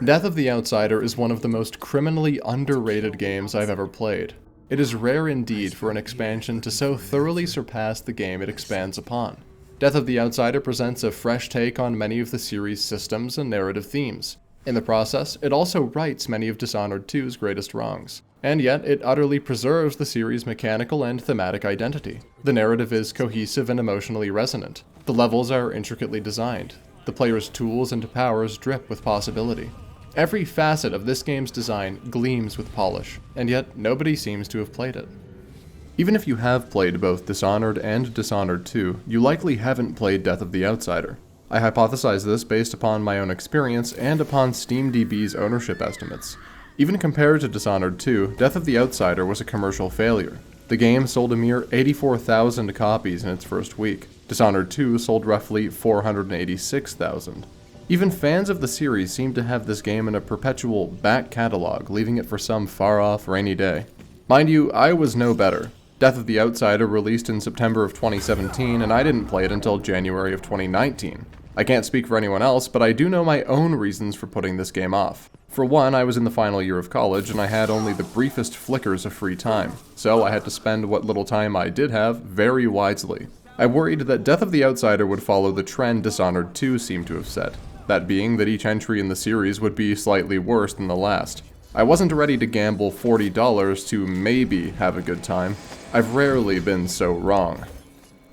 Death of the Outsider is one of the most criminally underrated games I've ever played. It is rare indeed for an expansion to so thoroughly surpass the game it expands upon. Death of the Outsider presents a fresh take on many of the series' systems and narrative themes. In the process, it also rights many of Dishonored 2's greatest wrongs. And yet, it utterly preserves the series' mechanical and thematic identity. The narrative is cohesive and emotionally resonant. The levels are intricately designed. The player's tools and powers drip with possibility. Every facet of this game's design gleams with polish, and yet nobody seems to have played it. Even if you have played both Dishonored and Dishonored 2, you likely haven't played Death of the Outsider. I hypothesize this based upon my own experience and upon SteamDB's ownership estimates. Even compared to Dishonored 2, Death of the Outsider was a commercial failure. The game sold a mere 84,000 copies in its first week. Dishonored 2 sold roughly 486,000. Even fans of the series seem to have this game in a perpetual back catalog, leaving it for some far-off rainy day. Mind you, I was no better. Death of the Outsider released in September of 2017, and I didn't play it until January of 2019. I can't speak for anyone else, but I do know my own reasons for putting this game off. For one, I was in the final year of college, and I had only the briefest flickers of free time, so I had to spend what little time I did have very wisely. I worried that Death of the Outsider would follow the trend Dishonored 2 seemed to have set. That being that each entry in the series would be slightly worse than the last. I wasn't ready to gamble $40 to maybe have a good time. I've rarely been so wrong.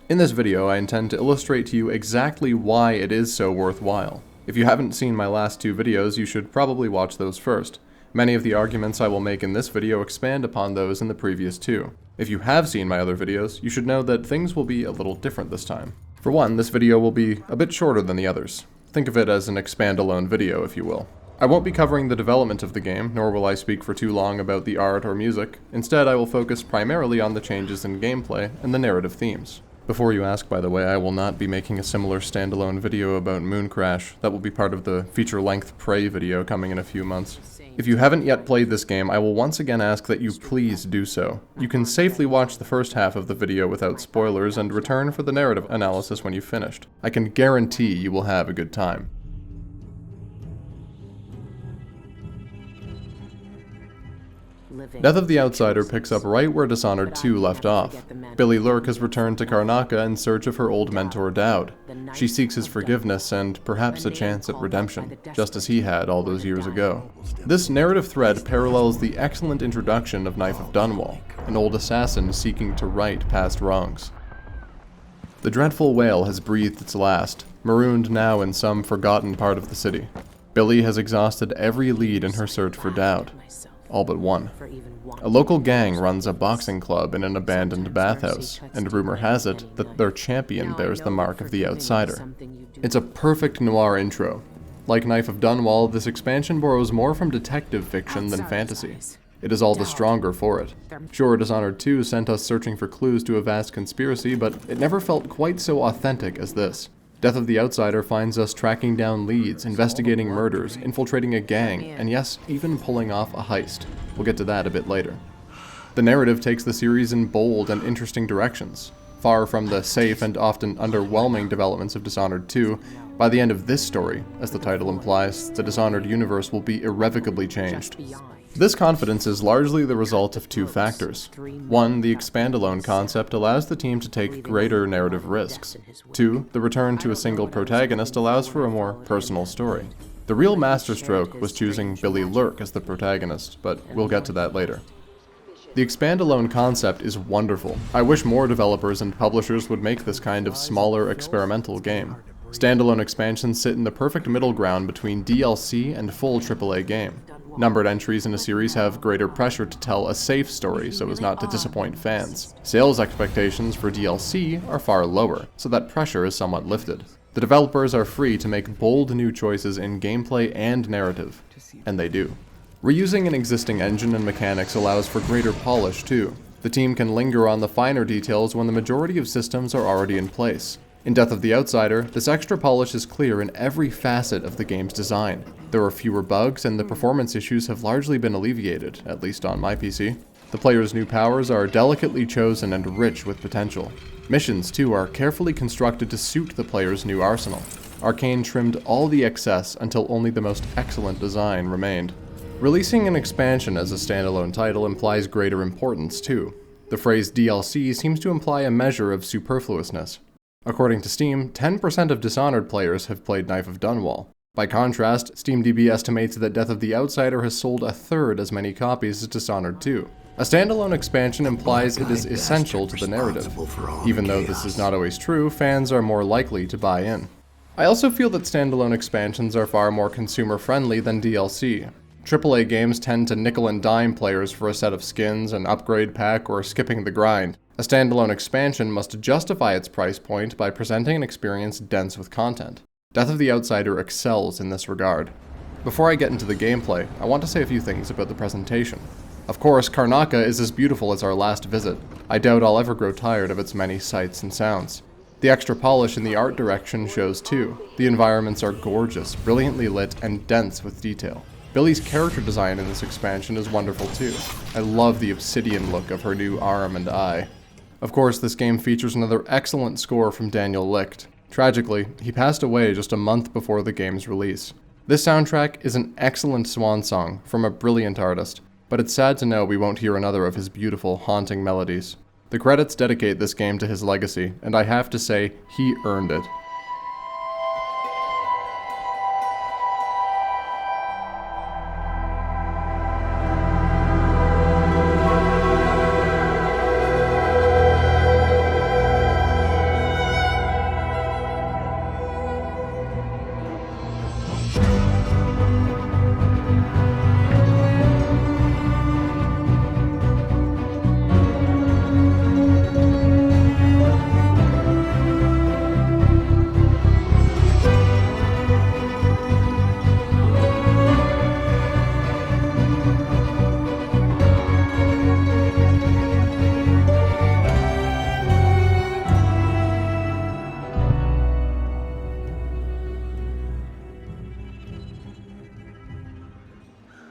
In this video, I intend to illustrate to you exactly why it is so worthwhile. If you haven't seen my last two videos, you should probably watch those first. Many of the arguments I will make in this video expand upon those in the previous two. If you have seen my other videos, you should know that things will be a little different this time. For one, this video will be a bit shorter than the others. Think of it as an expand-alone video, if you will. I won't be covering the development of the game, nor will I speak for too long about the art or music. Instead, I will focus primarily on the changes in gameplay and the narrative themes. Before you ask, by the way, I will not be making a similar standalone video about Moon Crash. That will be part of the feature-length Prey video coming in a few months. If you haven't yet played this game, I will once again ask that you please do so. You can safely watch the first half of the video without spoilers and return for the narrative analysis when you've finished. I can guarantee you will have a good time. Death of the Outsider picks up right where Dishonored 2 left off. Billie Lurk has returned to Karnaca in search of her old mentor Dowd. She seeks his forgiveness and perhaps a chance at redemption, just as he had all those years ago. This narrative thread parallels the excellent introduction of Knife of Dunwall, an old assassin seeking to right past wrongs. The dreadful whale has breathed its last, marooned now in some forgotten part of the city. Billie has exhausted every lead in her search for Dowd. All but one. A local gang runs a boxing club in an abandoned bathhouse, and rumor has it that their champion bears the mark of the outsider. It's a perfect noir intro. Like Knife of Dunwall, this expansion borrows more from detective fiction than fantasy. It is all the stronger for it. Sure, Dishonored 2 sent us searching for clues to a vast conspiracy, but it never felt quite so authentic as this. Death of the Outsider finds us tracking down leads, investigating murders, infiltrating a gang, and yes, even pulling off a heist. We'll get to that a bit later. The narrative takes the series in bold and interesting directions. Far from the safe and often underwhelming developments of Dishonored 2, by the end of this story, as the title implies, the Dishonored universe will be irrevocably changed. This confidence is largely the result of two factors. One, the expand-alone concept allows the team to take greater narrative risks. Two, the return to a single protagonist allows for a more personal story. The real masterstroke was choosing Billie Lurk as the protagonist, but we'll get to that later. The expand-alone concept is wonderful. I wish more developers and publishers would make this kind of smaller, experimental game. Standalone expansions sit in the perfect middle ground between DLC and full AAA game. Numbered entries in a series have greater pressure to tell a safe story so as not to disappoint fans. Sales expectations for DLC are far lower, so that pressure is somewhat lifted. The developers are free to make bold new choices in gameplay and narrative, and they do. Reusing an existing engine and mechanics allows for greater polish too. The team can linger on the finer details when the majority of systems are already in place. In Death of the Outsider, this extra polish is clear in every facet of the game's design. There are fewer bugs, and the performance issues have largely been alleviated, at least on my PC. The player's new powers are delicately chosen and rich with potential. Missions, too, are carefully constructed to suit the player's new arsenal. Arkane trimmed all the excess until only the most excellent design remained. Releasing an expansion as a standalone title implies greater importance too. The phrase DLC seems to imply a measure of superfluousness. According to Steam, 10% of Dishonored players have played Knife of Dunwall. By contrast, SteamDB estimates that Death of the Outsider has sold a third as many copies as Dishonored 2. A standalone expansion implies it is essential to the narrative. Even though this is not always true, fans are more likely to buy in. I also feel that standalone expansions are far more consumer-friendly than DLC. AAA games tend to nickel and dime players for a set of skins, an upgrade pack, or skipping the grind. A standalone expansion must justify its price point by presenting an experience dense with content. Death of the Outsider excels in this regard. Before I get into the gameplay, I want to say a few things about the presentation. Of course, Karnaca is as beautiful as our last visit. I doubt I'll ever grow tired of its many sights and sounds. The extra polish in the art direction shows too. The environments are gorgeous, brilliantly lit, and dense with detail. Billie's character design in this expansion is wonderful too. I love the obsidian look of her new arm and eye. Of course, this game features another excellent score from Daniel Licht. Tragically, he passed away just a month before the game's release. This soundtrack is an excellent swan song from a brilliant artist, but it's sad to know we won't hear another of his beautiful, haunting melodies. The credits dedicate this game to his legacy, and I have to say, he earned it.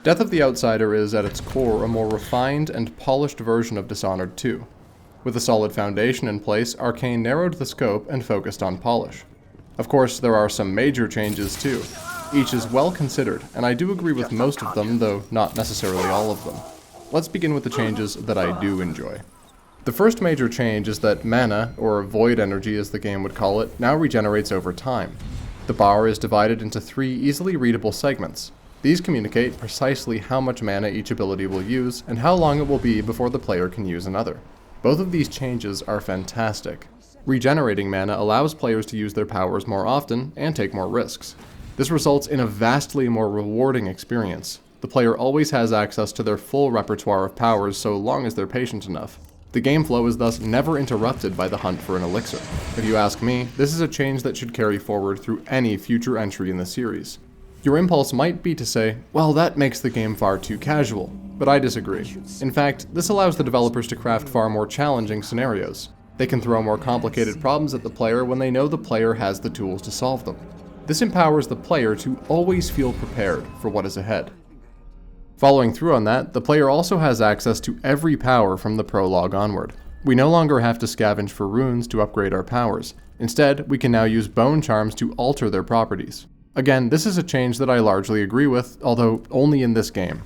Death of the Outsider is, at its core, a more refined and polished version of Dishonored 2. With a solid foundation in place, Arkane narrowed the scope and focused on polish. Of course, there are some major changes too. Each is well considered, and I do agree with most of them, though not necessarily all of them. Let's begin with the changes that I do enjoy. The first major change is that mana, or void energy as the game would call it, now regenerates over time. The bar is divided into 3 easily readable segments. These communicate precisely how much mana each ability will use and how long it will be before the player can use another. Both of these changes are fantastic. Regenerating mana allows players to use their powers more often and take more risks. This results in a vastly more rewarding experience. The player always has access to their full repertoire of powers so long as they're patient enough. The game flow is thus never interrupted by the hunt for an elixir. If you ask me, this is a change that should carry forward through any future entry in the series. Your impulse might be to say, well, that makes the game far too casual, but I disagree. In fact, this allows the developers to craft far more challenging scenarios. They can throw more complicated problems at the player when they know the player has the tools to solve them. This empowers the player to always feel prepared for what is ahead. Following through on that, the player also has access to every power from the prologue onward. We no longer have to scavenge for runes to upgrade our powers. Instead, we can now use bone charms to alter their properties. Again, this is a change that I largely agree with, although only in this game.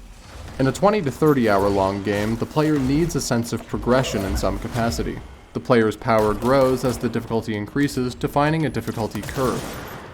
In a 20 to 30 hour long game, the player needs a sense of progression in some capacity. The player's power grows as the difficulty increases, defining a difficulty curve.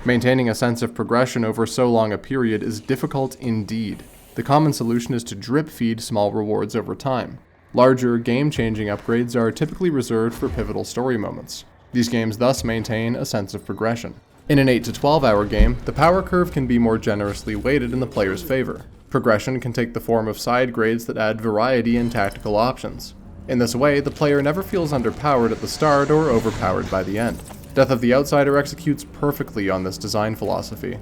Maintaining a sense of progression over so long a period is difficult indeed. The common solution is to drip feed small rewards over time. Larger, game-changing upgrades are typically reserved for pivotal story moments. These games thus maintain a sense of progression. In an 8 to 12 hour game, the power curve can be more generously weighted in the player's favor. Progression can take the form of side grades that add variety and tactical options. In this way, the player never feels underpowered at the start or overpowered by the end. Death of the Outsider executes perfectly on this design philosophy.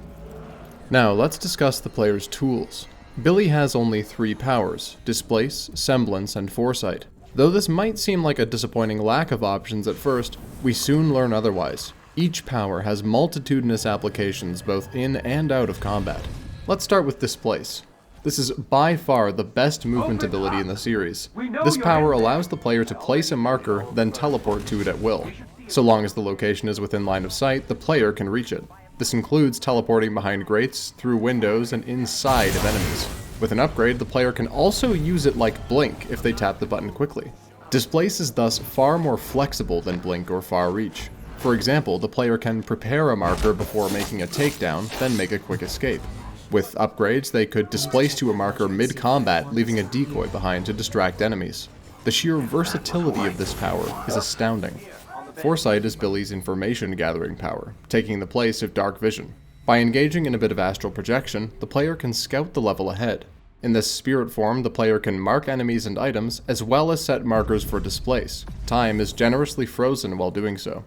Now, let's discuss the player's tools. Billie has only 3 powers: Displace, Semblance, and Foresight. Though this might seem like a disappointing lack of options at first, we soon learn otherwise. Each power has multitudinous applications both in and out of combat. Let's start with Displace. This is by far the best movement ability in the series. This power allows the player to place a marker, then teleport to it at will. So long as the location is within line of sight, the player can reach it. This includes teleporting behind grates, through windows, and inside of enemies. With an upgrade, the player can also use it like Blink if they tap the button quickly. Displace is thus far more flexible than Blink or Far Reach. For example, the player can prepare a marker before making a takedown, then make a quick escape. With upgrades, they could displace to a marker mid-combat, leaving a decoy behind to distract enemies. The sheer versatility of this power is astounding. Foresight is Billie's information-gathering power, taking the place of dark vision. By engaging in a bit of astral projection, the player can scout the level ahead. In this spirit form, the player can mark enemies and items, as well as set markers for displace. Time is generously frozen while doing so.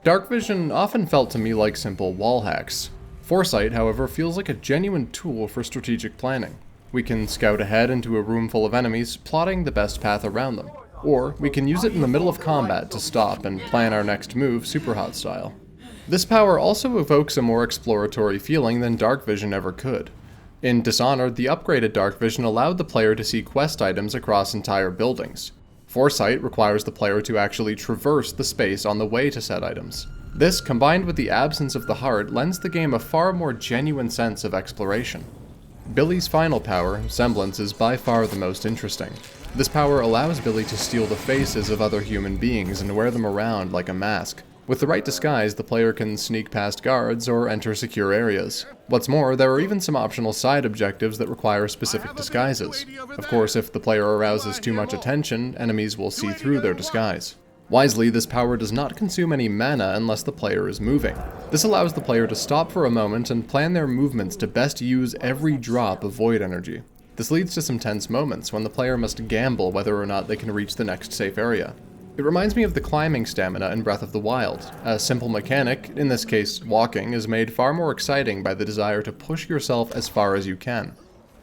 Dark vision often felt to me like simple wall hacks. Foresight, however, feels like a genuine tool for strategic planning. We can scout ahead into a room full of enemies, plotting the best path around them. Or, we can use it in the middle of combat to stop and plan our next move Superhot style. This power also evokes a more exploratory feeling than Dark Vision ever could. In Dishonored, the upgraded Dark Vision allowed the player to see quest items across entire buildings. Foresight requires the player to actually traverse the space on the way to said items. This, combined with the absence of the heart, lends the game a far more genuine sense of exploration. Billie's final power, Semblance, is by far the most interesting. This power allows Billie to steal the faces of other human beings and wear them around like a mask. With the right disguise, the player can sneak past guards or enter secure areas. What's more, there are even some optional side objectives that require specific disguises. Of course, if the player arouses too much attention, enemies will see through their disguise. Wisely, this power does not consume any mana unless the player is moving. This allows the player to stop for a moment and plan their movements to best use every drop of void energy. This leads to some tense moments when the player must gamble whether or not they can reach the next safe area. It reminds me of the climbing stamina in Breath of the Wild. A simple mechanic, in this case walking, is made far more exciting by the desire to push yourself as far as you can.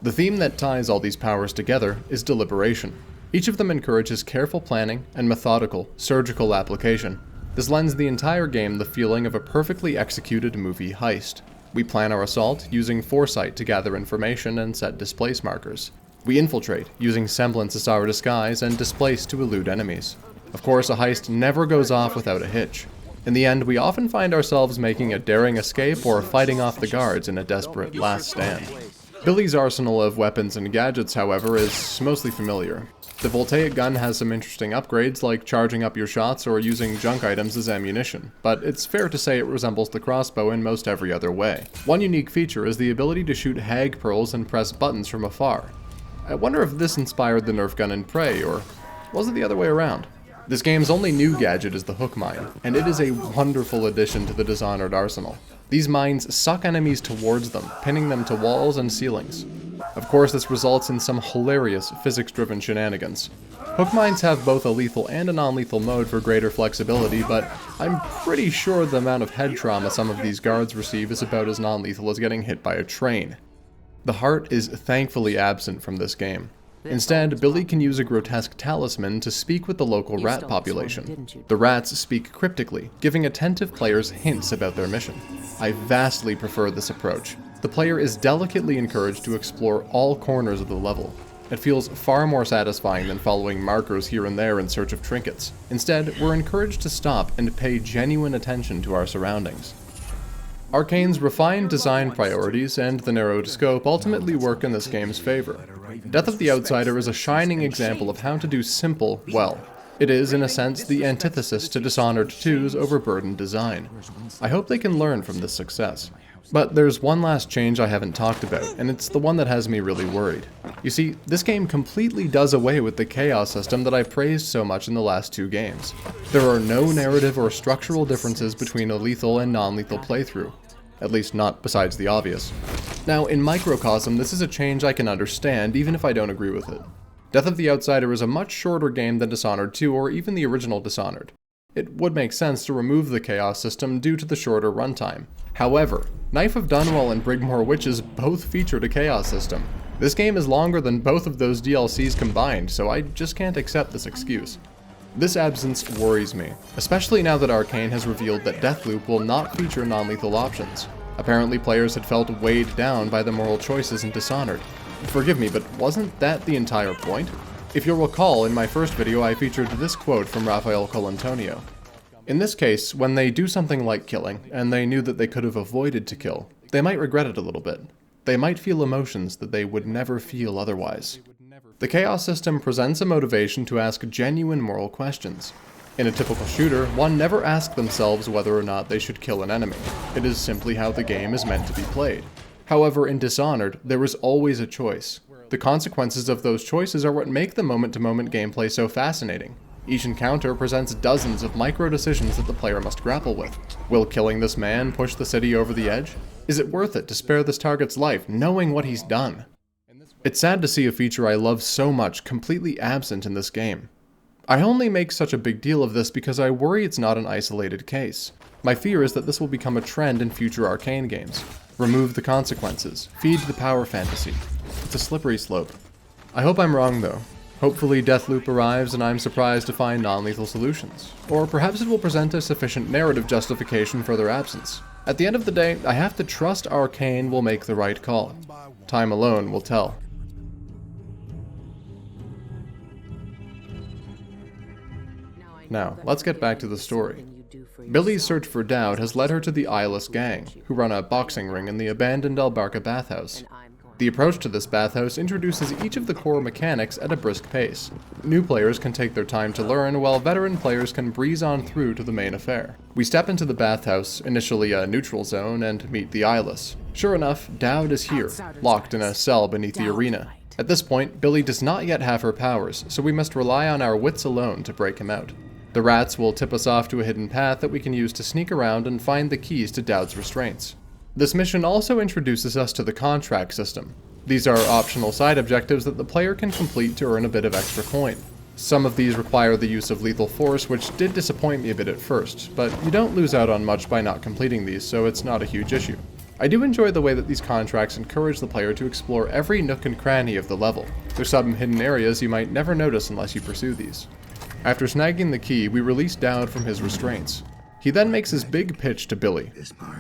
The theme that ties all these powers together is deliberation. Each of them encourages careful planning and methodical, surgical application. This lends the entire game the feeling of a perfectly executed movie heist. We plan our assault using foresight to gather information and set displace markers. We infiltrate using semblance as our disguise and displace to elude enemies. Of course, a heist never goes off without a hitch. In the end, we often find ourselves making a daring escape or fighting off the guards in a desperate last stand. Billie's arsenal of weapons and gadgets, however, is mostly familiar. The Voltaic gun has some interesting upgrades, like charging up your shots or using junk items as ammunition, but it's fair to say it resembles the crossbow in most every other way. One unique feature is the ability to shoot hag pearls and press buttons from afar. I wonder if this inspired the Nerf gun in Prey, or was it the other way around? This game's only new gadget is the hook mine, and it is a wonderful addition to the Dishonored arsenal. These mines suck enemies towards them, pinning them to walls and ceilings. Of course, this results in some hilarious physics-driven shenanigans. Hook mines have both a lethal and a non-lethal mode for greater flexibility, but I'm pretty sure the amount of head trauma some of these guards receive is about as non-lethal as getting hit by a train. The heart is thankfully absent from this game. Instead, Billie can use a grotesque talisman to speak with the local rat population. The rats speak cryptically, giving attentive players hints about their mission. I vastly prefer this approach. The player is delicately encouraged to explore all corners of the level. It feels far more satisfying than following markers here and there in search of trinkets. Instead, we're encouraged to stop and pay genuine attention to our surroundings. Arkane's refined design priorities and the narrowed scope ultimately work in this game's favor. Death of the Outsider is a shining example of how to do simple well. It is, in a sense, the antithesis to Dishonored 2's overburdened design. I hope they can learn from this success. But there's one last change I haven't talked about, and it's the one that has me really worried. You see, this game completely does away with the chaos system that I praised so much in the last two games. There are no narrative or structural differences between a lethal and non-lethal playthrough. At least not besides the obvious. Now, in microcosm, this is a change I can understand, even if I don't agree with it. Death of the Outsider is a much shorter game than Dishonored 2 or even the original Dishonored. It would make sense to remove the chaos system due to the shorter runtime. However, Knife of Dunwall and Brigmore Witches both featured a chaos system. This game is longer than both of those DLCs combined, so I just can't accept this excuse. This absence worries me, especially now that Arkane has revealed that Deathloop will not feature non-lethal options. Apparently players had felt weighed down by the moral choices in Dishonored. Forgive me, but wasn't that the entire point? If you'll recall, in my first video I featured this quote from Rafael Colantonio. In this case, when they do something like killing, and they knew that they could have avoided to kill, they might regret it a little bit. They might feel emotions that they would never feel otherwise. The Chaos system presents a motivation to ask genuine moral questions. In a typical shooter, one never asks themselves whether or not they should kill an enemy. It is simply how the game is meant to be played. However, in Dishonored, there is always a choice. The consequences of those choices are what make the moment-to-moment gameplay so fascinating. Each encounter presents dozens of micro-decisions that the player must grapple with. Will killing this man push the city over the edge? Is it worth it to spare this target's life, knowing what he's done? It's sad to see a feature I love so much completely absent in this game. I only make such a big deal of this because I worry it's not an isolated case. My fear is that this will become a trend in future Arkane games. Remove the consequences, feed the power fantasy. It's a slippery slope. I hope I'm wrong though. Hopefully Deathloop arrives and I'm surprised to find non-lethal solutions. Or perhaps it will present a sufficient narrative justification for their absence. At the end of the day, I have to trust Arkane will make the right call. Time alone will tell. Now, let's get back to the story. Billie's search for Dowd has led her to the Eyeless Gang, who run a boxing ring in the abandoned Albarca bathhouse. The approach to this bathhouse introduces each of the core mechanics at a brisk pace. New players can take their time to learn, while veteran players can breeze on through to the main affair. We step into the bathhouse, initially a neutral zone, and meet the Eyeless. Sure enough, Dowd is here, locked in a cell beneath the arena. At this point, Billie does not yet have her powers, so we must rely on our wits alone to break him out. The rats will tip us off to a hidden path that we can use to sneak around and find the keys to Dowd's restraints. This mission also introduces us to the contract system. These are optional side objectives that the player can complete to earn a bit of extra coin. Some of these require the use of lethal force, which did disappoint me a bit at first, but you don't lose out on much by not completing these, so it's not a huge issue. I do enjoy the way that these contracts encourage the player to explore every nook and cranny of the level. There's some hidden areas you might never notice unless you pursue these. After snagging the key, we release Dowd from his restraints. He then makes his big pitch to Billie.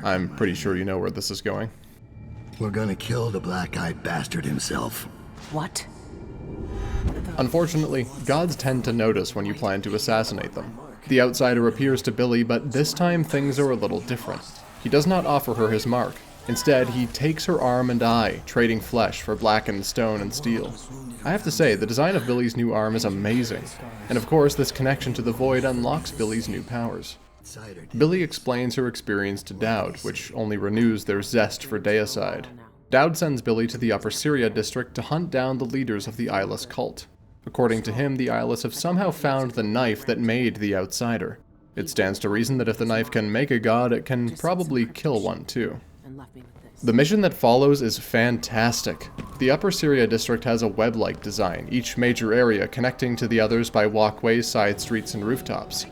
I'm pretty sure you know where this is going. We're gonna kill the black-eyed bastard himself. What? Unfortunately, gods tend to notice when you plan to assassinate them. The outsider appears to Billie, but this time things are a little different. He does not offer her his mark. Instead, he takes her arm and eye, trading flesh for blackened stone and steel. I have to say, the design of Billie's new arm is amazing. And of course, this connection to the Void unlocks Billie's new powers. Billie explains her experience to Dowd, which only renews their zest for deicide. Dowd sends Billie to the Upper Syria district to hunt down the leaders of the Eyeless cult. According to him, the Eyeless have somehow found the knife that made the outsider. It stands to reason that if the knife can make a god, it can probably kill one too. The mission that follows is fantastic. The Upper Syria district has a web-like design, each major area connecting to the others by walkways, side streets, and rooftops.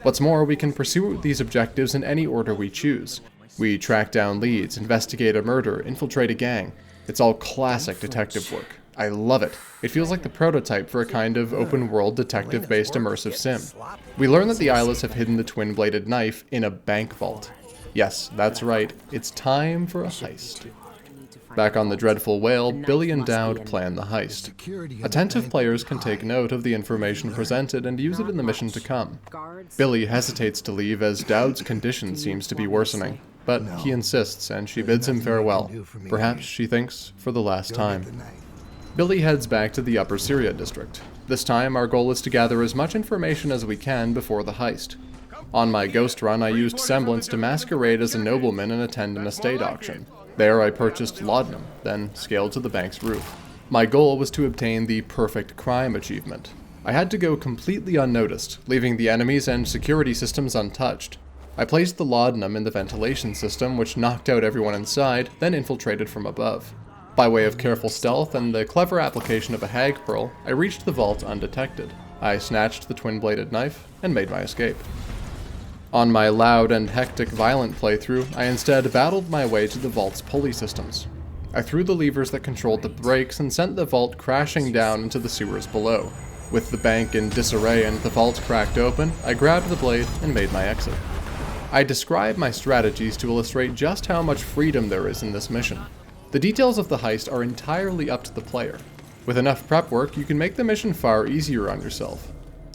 What's more, we can pursue these objectives in any order we choose. We track down leads, investigate a murder, infiltrate a gang. It's all classic detective work. I love it. It feels like the prototype for a kind of open-world detective-based immersive sim. We learn that the Eyeless have hidden the twin-bladed knife in a bank vault. Yes, that's right, it's time for a heist. Back on the Dreadful Whale, Billie and Dowd plan the heist. Attentive players can take note of the information presented and use it in the mission to come. Billie hesitates to leave as Dowd's condition seems to be worsening, but he insists and she bids him farewell, perhaps, she thinks, for the last time. Billie heads back to the Upper Syria district. This time, our goal is to gather as much information as we can before the heist. On my ghost run, I used Semblance to masquerade as a nobleman and attend an estate auction. There I purchased laudanum, then scaled to the bank's roof. My goal was to obtain the perfect crime achievement. I had to go completely unnoticed, leaving the enemies and security systems untouched. I placed the laudanum in the ventilation system, which knocked out everyone inside, then infiltrated from above. By way of careful stealth and the clever application of a hag pearl, I reached the vault undetected. I snatched the twin-bladed knife and made my escape. On my loud and hectic violent playthrough, I instead battled my way to the vault's pulley systems. I threw the levers that controlled the brakes and sent the vault crashing down into the sewers below. With the bank in disarray and the vault cracked open, I grabbed the blade and made my exit. I describe my strategies to illustrate just how much freedom there is in this mission. The details of the heist are entirely up to the player. With enough prep work, you can make the mission far easier on yourself.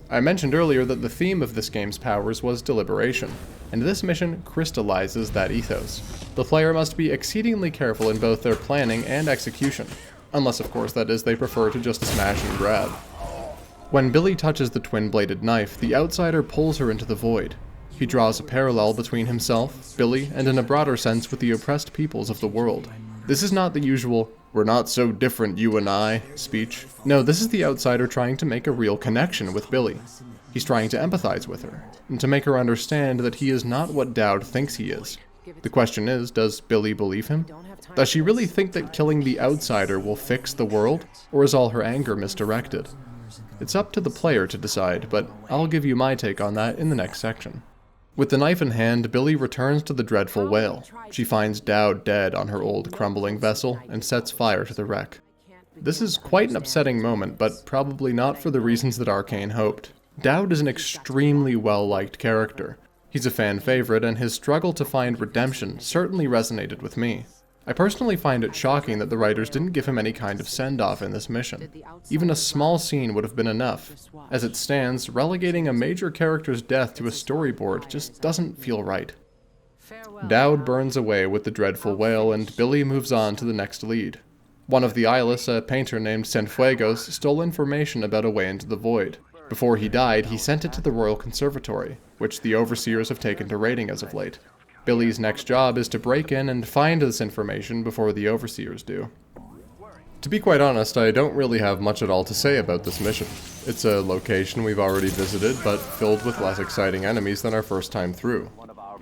I mentioned earlier that the theme of this game's powers was deliberation, and this mission crystallizes that ethos. The player must be exceedingly careful in both their planning and execution, unless of course that is they prefer to just smash and grab. When Billie touches the twin-bladed knife, the outsider pulls her into the void. He draws a parallel between himself, Billie, and in a broader sense with the oppressed peoples of the world. This is not the usual, "we're not so different, you and I" speech. No, this is the outsider trying to make a real connection with Billie. He's trying to empathize with her, and to make her understand that he is not what Dowd thinks he is. The question is, does Billie believe him? Does she really think that killing the outsider will fix the world, or is all her anger misdirected? It's up to the player to decide, but I'll give you my take on that in the next section. With the knife in hand, Billie returns to the dreadful whale. She finds Dowd dead on her old crumbling vessel and sets fire to the wreck. This is quite an upsetting moment, but probably not for the reasons that Arkane hoped. Dowd is an extremely well-liked character. He's a fan favorite, and his struggle to find redemption certainly resonated with me. I personally find it shocking that the writers didn't give him any kind of send-off in this mission. Even a small scene would have been enough. As it stands, relegating a major character's death to a storyboard just doesn't feel right. Dowd burns away with the dreadful whale, and Billie moves on to the next lead. One of the eyeless, a painter named Cienfuegos, stole information about a way into the void. Before he died, he sent it to the Royal Conservatory, which the overseers have taken to raiding as of late. Billie's next job is to break in and find this information before the overseers do. To be quite honest, I don't really have much at all to say about this mission. It's a location we've already visited, but filled with less exciting enemies than our first time through.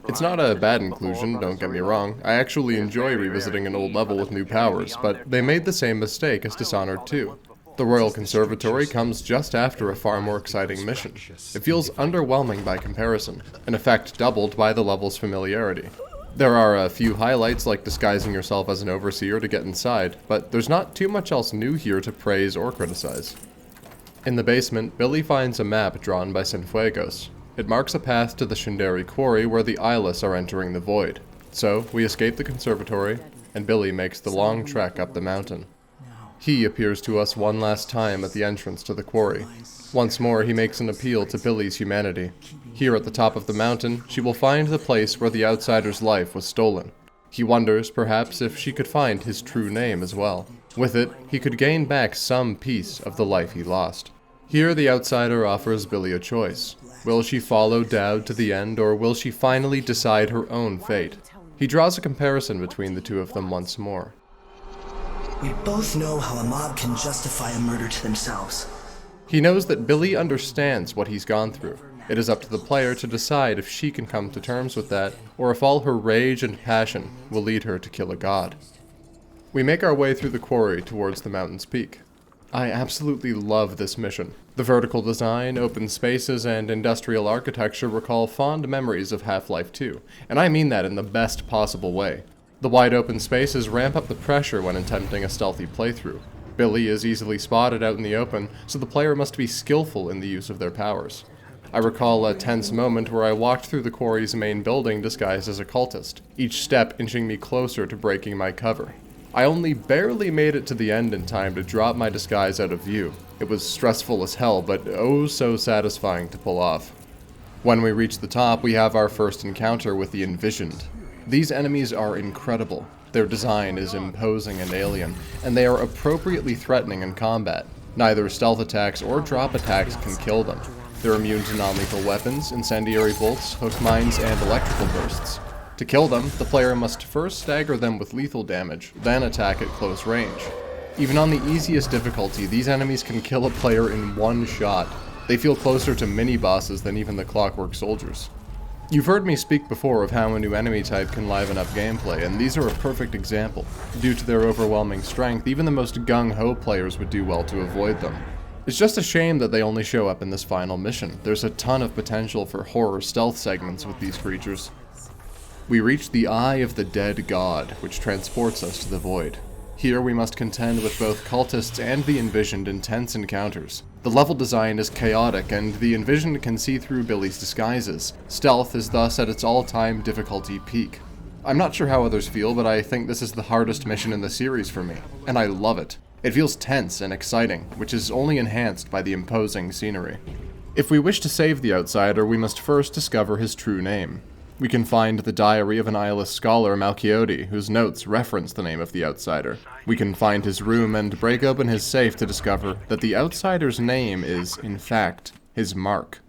It's not a bad inclusion, don't get me wrong. I actually enjoy revisiting an old level with new powers, but they made the same mistake as Dishonored 2. The Royal Conservatory comes just after a far more exciting mission. It feels underwhelming by comparison, an effect doubled by the level's familiarity. There are a few highlights like disguising yourself as an overseer to get inside, but there's not too much else new here to praise or criticize. In the basement, Billie finds a map drawn by Cienfuegos. It marks a path to the Shinderi quarry where the eyeless are entering the void. So, we escape the conservatory, and Billie makes the long trek up the mountain. He appears to us one last time at the entrance to the quarry. Once more, he makes an appeal to Billie's humanity. Here at the top of the mountain, she will find the place where the outsider's life was stolen. He wonders, perhaps, if she could find his true name as well. With it, he could gain back some piece of the life he lost. Here, the outsider offers Billie a choice. Will she follow Dowd to the end, or will she finally decide her own fate? He draws a comparison between the two of them once more. We both know how a mob can justify a murder to themselves. He knows that Billie understands what he's gone through. It is up to the player to decide if she can come to terms with that, or if all her rage and passion will lead her to kill a god. We make our way through the quarry towards the mountain's peak. I absolutely love this mission. The vertical design, open spaces, and industrial architecture recall fond memories of Half-Life 2, and I mean that in the best possible way. The wide open spaces ramp up the pressure when attempting a stealthy playthrough. Billie is easily spotted out in the open, so the player must be skillful in the use of their powers. I recall a tense moment where I walked through the quarry's main building disguised as a cultist, each step inching me closer to breaking my cover. I only barely made it to the end in time to drop my disguise out of view. It was stressful as hell, but oh so satisfying to pull off. When we reach the top, we have our first encounter with the Envisioned. These enemies are incredible. Their design is imposing and alien, and they are appropriately threatening in combat. Neither stealth attacks or drop attacks can kill them. They're immune to non-lethal weapons, incendiary bolts, hook mines, and electrical bursts. To kill them, the player must first stagger them with lethal damage, then attack at close range. Even on the easiest difficulty, these enemies can kill a player in one shot. They feel closer to mini-bosses than even the Clockwork Soldiers. You've heard me speak before of how a new enemy type can liven up gameplay, and these are a perfect example. Due to their overwhelming strength, even the most gung-ho players would do well to avoid them. It's just a shame that they only show up in this final mission. There's a ton of potential for horror stealth segments with these creatures. We reach the Eye of the Dead God, which transports us to the Void. Here we must contend with both cultists and the Envisioned in tense encounters. The level design is chaotic, and the Envisioned can see through Billie's disguises. Stealth is thus at its all-time difficulty peak. I'm not sure how others feel, but I think this is the hardest mission in the series for me, and I love it. It feels tense and exciting, which is only enhanced by the imposing scenery. If we wish to save the outsider, we must first discover his true name. We can find the diary of an eyeless scholar, Malchiodi, whose notes reference the name of the outsider. We can find his room and break open his safe to discover that the outsider's name is, in fact, his mark.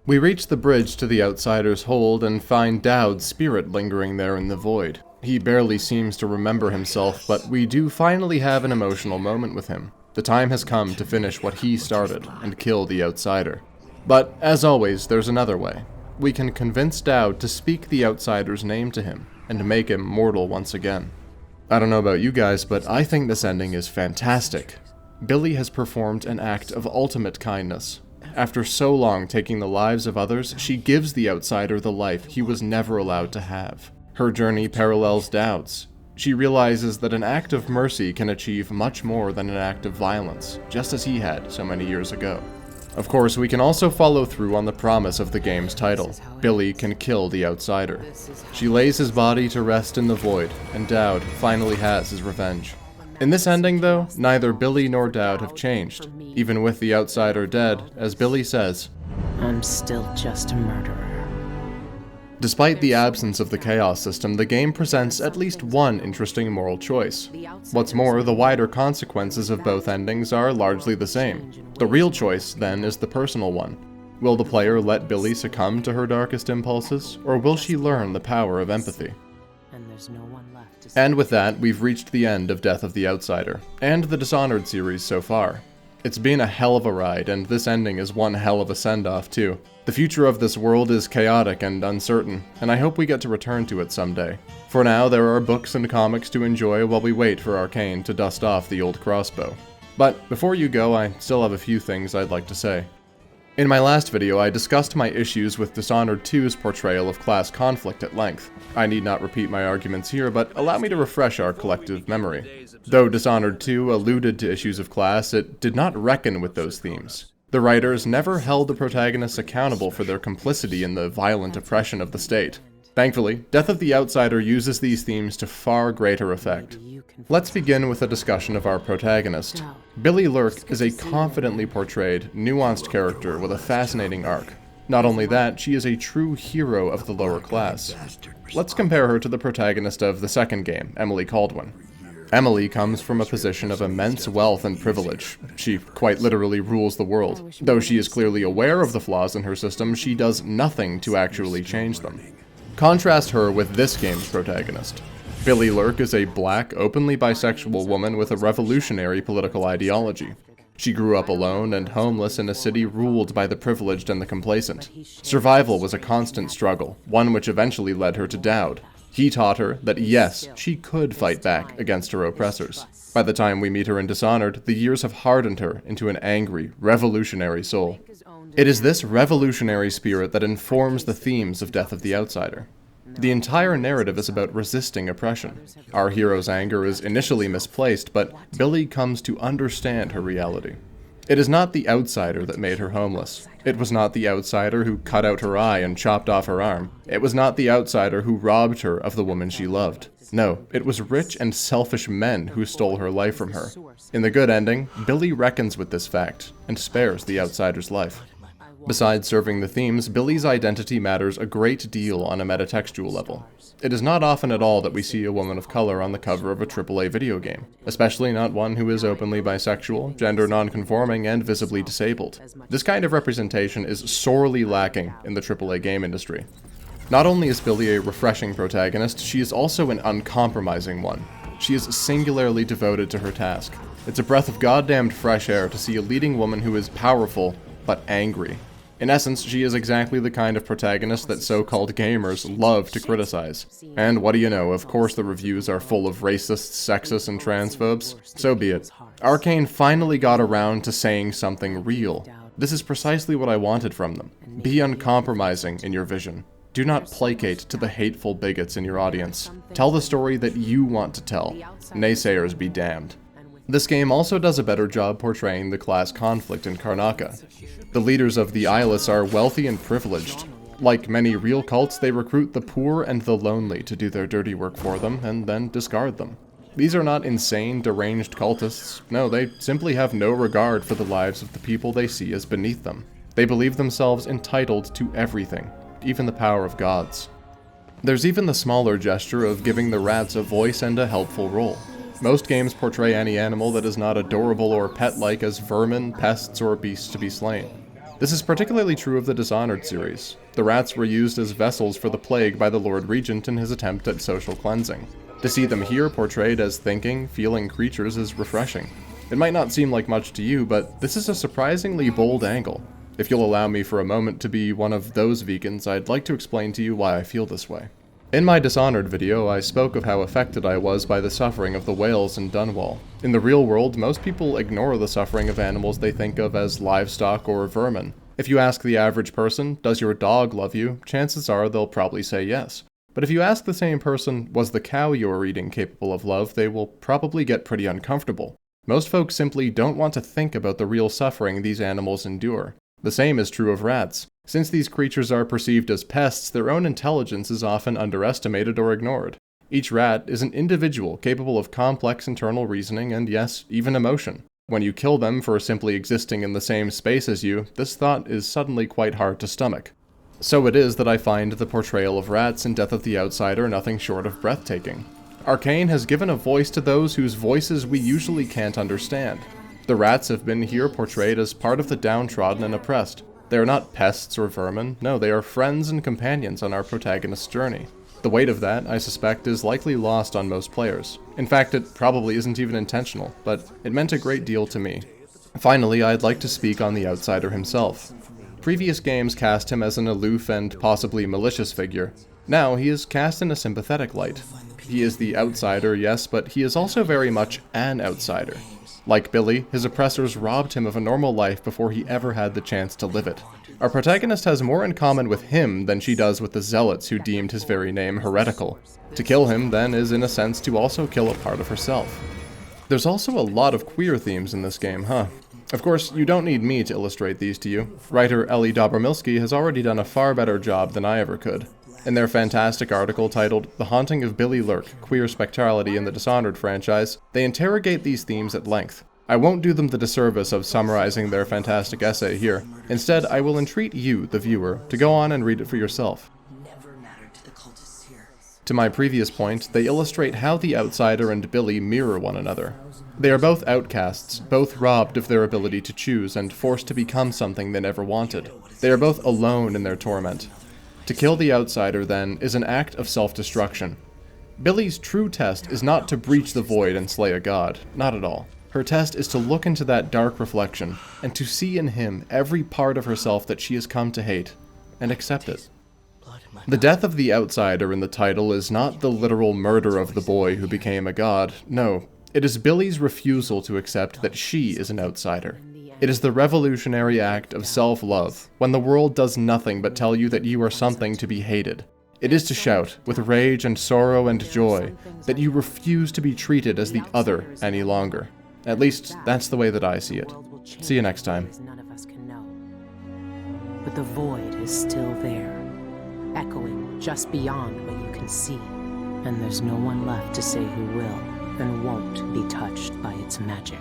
We reach the bridge to the outsider's hold and find Dowd's spirit lingering there in the void. He barely seems to remember himself, but we do finally have an emotional moment with him. The time has come to finish what he started and kill the outsider. But, as always, there's another way. We can convince Dowd to speak the outsider's name to him and make him mortal once again. I don't know about you guys, but I think this ending is fantastic. Billie has performed an act of ultimate kindness. After so long taking the lives of others, she gives the outsider the life he was never allowed to have. Her journey parallels Dowd's. She realizes that an act of mercy can achieve much more than an act of violence, just as he had so many years ago. Of course, we can also follow through on the promise of the game's title. Billie can kill the outsider. She lays his body to rest in the void, and Dowd finally has his revenge. In this ending, though, neither Billie nor Dowd have changed. Even with the outsider dead, as Billie says, "I'm still just a murderer." Despite the absence of the chaos system, the game presents at least one interesting moral choice. What's more, the wider consequences of both endings are largely the same. The real choice, then, is the personal one. Will the player let Billie succumb to her darkest impulses, or will she learn the power of empathy? And with that, we've reached the end of Death of the Outsider, and the Dishonored series so far. It's been a hell of a ride, and this ending is one hell of a send-off too. The future of this world is chaotic and uncertain, and I hope we get to return to it someday. For now, there are books and comics to enjoy while we wait for Arkane to dust off the old crossbow. But before you go, I still have a few things I'd like to say. In my last video, I discussed my issues with Dishonored 2's portrayal of class conflict at length. I need not repeat my arguments here, but allow me to refresh our collective memory. Though Dishonored 2 alluded to issues of class, it did not reckon with those themes. The writers never held the protagonists accountable for their complicity in the violent oppression of the state. Thankfully, Death of the Outsider uses these themes to far greater effect. Let's begin with a discussion of our protagonist. Billie Lurk is a confidently portrayed, nuanced character with a fascinating arc. Not only that, she is a true hero of the lower class. Let's compare her to the protagonist of the second game, Emily Kaldwin. Emily comes from a position of immense wealth and privilege. She quite literally rules the world. Though she is clearly aware of the flaws in her system, she does nothing to actually change them. Contrast her with this game's protagonist. Billie Lurk is a black, openly bisexual woman with a revolutionary political ideology. She grew up alone and homeless in a city ruled by the privileged and the complacent. Survival was a constant struggle, one which eventually led her to Dowd. He taught her that yes, she could fight back against her oppressors. By the time we meet her in Dishonored, the years have hardened her into an angry, revolutionary soul. It is this revolutionary spirit that informs the themes of Death of the Outsider. The entire narrative is about resisting oppression. Our hero's anger is initially misplaced, but Billie comes to understand her reality. It is not the outsider that made her homeless. It was not the outsider who cut out her eye and chopped off her arm. It was not the outsider who robbed her of the woman she loved. No, it was rich and selfish men who stole her life from her. In the good ending, Billie reckons with this fact and spares the outsider's life. Besides serving the themes, Billie's identity matters a great deal on a metatextual level. It is not often at all that we see a woman of color on the cover of a AAA video game, especially not one who is openly bisexual, gender non-conforming, and visibly disabled. This kind of representation is sorely lacking in the AAA game industry. Not only is Billie a refreshing protagonist, she is also an uncompromising one. She is singularly devoted to her task. It's a breath of goddamned fresh air to see a leading woman who is powerful, but angry. In essence, she is exactly the kind of protagonist that so-called gamers love to criticize. And what do you know, of course the reviews are full of racists, sexists, and transphobes. So be it. Arkane finally got around to saying something real. This is precisely what I wanted from them. Be uncompromising in your vision. Do not placate to the hateful bigots in your audience. Tell the story that you want to tell. Naysayers be damned. This game also does a better job portraying the class conflict in Karnaca. The leaders of the Eyeless are wealthy and privileged. Like many real cults, they recruit the poor and the lonely to do their dirty work for them, and then discard them. These are not insane, deranged cultists. No, they simply have no regard for the lives of the people they see as beneath them. They believe themselves entitled to everything, even the power of gods. There's even the smaller gesture of giving the rats a voice and a helpful role. Most games portray any animal that is not adorable or pet-like as vermin, pests, or beasts to be slain. This is particularly true of the Dishonored series. The rats were used as vessels for the plague by the Lord Regent in his attempt at social cleansing. To see them here portrayed as thinking, feeling creatures is refreshing. It might not seem like much to you, but this is a surprisingly bold angle. If you'll allow me for a moment to be one of those vegans, I'd like to explain to you why I feel this way. In my Dishonored video, I spoke of how affected I was by the suffering of the whales in Dunwall. In the real world, most people ignore the suffering of animals they think of as livestock or vermin. If you ask the average person, "Does your dog love you?" chances are they'll probably say yes. But if you ask the same person, "Was the cow you were eating capable of love?" they will probably get pretty uncomfortable. Most folks simply don't want to think about the real suffering these animals endure. The same is true of rats. Since these creatures are perceived as pests, their own intelligence is often underestimated or ignored. Each rat is an individual capable of complex internal reasoning and, yes, even emotion. When you kill them for simply existing in the same space as you, this thought is suddenly quite hard to stomach. So it is that I find the portrayal of rats in Death of the Outsider nothing short of breathtaking. Arkane has given a voice to those whose voices we usually can't understand. The rats have been here portrayed as part of the downtrodden and oppressed. They are not pests or vermin, no, they are friends and companions on our protagonist's journey. The weight of that, I suspect, is likely lost on most players. In fact, it probably isn't even intentional, but it meant a great deal to me. Finally, I'd like to speak on the outsider himself. Previous games cast him as an aloof and possibly malicious figure. Now he is cast in a sympathetic light. He is the outsider, yes, but he is also very much an outsider. Like Billie, his oppressors robbed him of a normal life before he ever had the chance to live it. Our protagonist has more in common with him than she does with the zealots who deemed his very name heretical. To kill him, then, is in a sense to also kill a part of herself. There's also a lot of queer themes in this game, huh? Of course, you don't need me to illustrate these to you. Writer Dobromylskyj has already done a far better job than I ever could. In their fantastic article titled The Haunting of Billie Lurk, Queer Spectrality in the Dishonored franchise, they interrogate these themes at length. I won't do them the disservice of summarizing their fantastic essay here. Instead, I will entreat you, the viewer, to go on and read it for yourself. To my previous point, they illustrate how the outsider and Billie mirror one another. They are both outcasts, both robbed of their ability to choose and forced to become something they never wanted. They are both alone in their torment. To kill the outsider, then, is an act of self-destruction. Billie's true test is not to breach the void and slay a god, not at all. Her test is to look into that dark reflection, and to see in him every part of herself that she has come to hate, and accept it. The death of the outsider in the title is not the literal murder of the boy who became a god, no. It is Billie's refusal to accept that she is an outsider. It is the revolutionary act of self-love, when the world does nothing but tell you that you are something to be hated. It is to shout, with rage and sorrow and joy, that you refuse to be treated as the other any longer. At least, that's the way that I see it. See you next time. None of us can know. But the void is still there, echoing just beyond what you can see. And there's no one left to say who will and won't be touched by its magic.